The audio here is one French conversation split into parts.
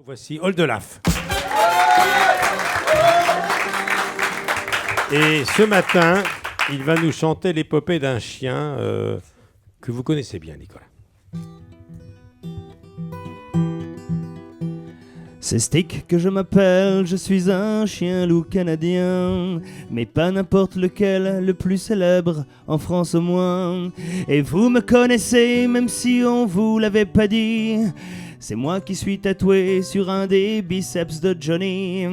Voici Oldelaf. Et ce matin, il va nous chanter l'épopée d'un chien que vous connaissez bien, Nicolas. C'est Stick que je m'appelle, je suis un chien loup canadien, mais pas n'importe lequel, le plus célèbre, en France au moins. Et vous me connaissez, même si on vous l'avait pas dit. C'est moi qui suis tatoué sur un des biceps de Johnny.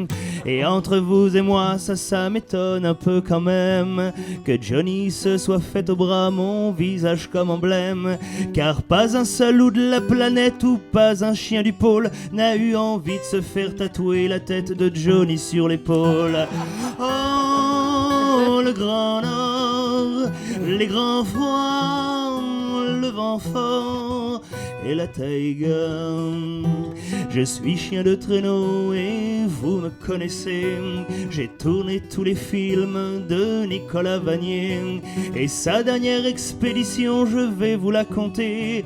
Et entre vous et moi, ça m'étonne un peu quand même que Johnny se soit fait au bras mon visage comme emblème. Car pas un seul loup de la planète ou pas un chien du pôle n'a eu envie de se faire tatouer la tête de Johnny sur l'épaule. Oh, le grand nord, les grands froids, le vent fort et la taïga. Je suis chien de traîneau et vous me connaissez. J'ai tourné tous les films de Nicolas Vanier. Et sa dernière expédition, je vais vous la conter.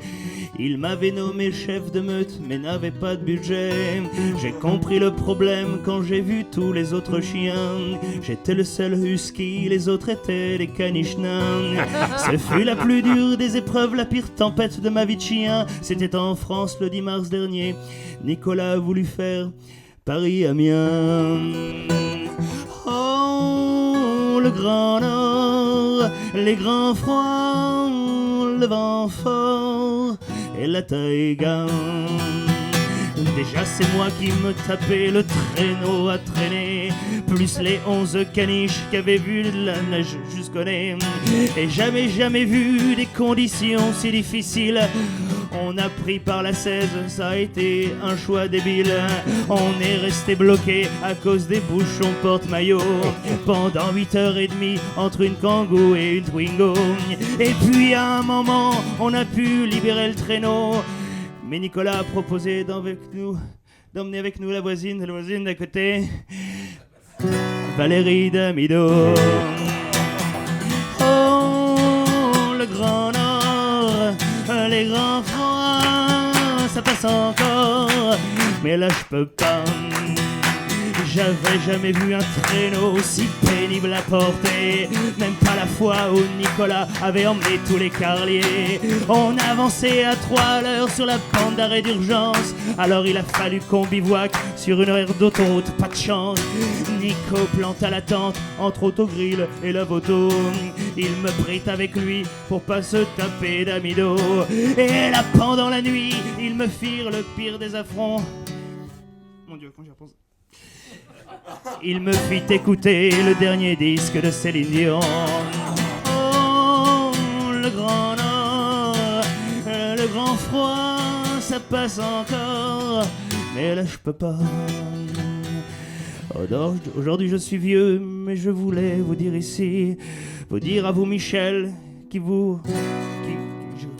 Il m'avait nommé chef de meute mais n'avait pas de budget. J'ai compris le problème quand j'ai vu tous les autres chiens. J'étais le seul husky, les autres étaient des caniches nains. Ce fut la plus dure des épreuves, la pire tempête de ma vie de chien. C'était en France le 10 mars dernier. Nicolas a voulu faire Paris-Amiens. Oh, le grand nord, les grands froids, le vent fort et la taïga. Déjà c'est moi qui me tapais le traîneau à traîner, plus les 11 caniches qui avaient vu de la neige jusqu'au nez. Et jamais vu des conditions si difficiles. On a pris par la 16, ça a été un choix débile. On est resté bloqué à cause des bouchons porte-maillot pendant 8h30 entre une Kangoo et une Twingo. Et puis à un moment, on a pu libérer le traîneau. Mais Nicolas a proposé d'emmener avec nous la voisine d'à côté, Valérie Damido. Oh, le grand nord, les grands froids, ça passe encore, mais là je peux pas. J'avais jamais vu un traîneau aussi pénible à porter, même pas la fois où Nicolas avait emmené tous les carliers. On avançait à 3 à l'heure sur la bande d'arrêt d'urgence, alors il a fallu qu'on bivouaque sur une aire d'autoroute, pas de chance. Nico planta la tente entre Autogrill et la Voto. Il me prit avec lui pour pas se taper d'amido. Et là pendant la nuit, ils me firent le pire des affronts. Mon Dieu, quand j'y repense. Il me fit écouter le dernier disque de Céline Dion. Oh, le grand nord, le grand froid, ça passe encore, mais là je peux pas. Aujourd'hui je suis vieux, mais je voulais vous dire ici, vous dire à vous Michel, je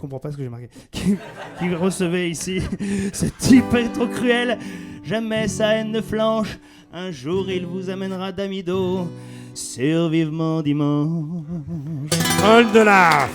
comprends pas ce que j'ai marqué, qui recevait ici, ce type est trop cruel, jamais sa haine ne flanche. Un jour il vous amènera d'amido sur Vivement Dimanche. Oldelaf.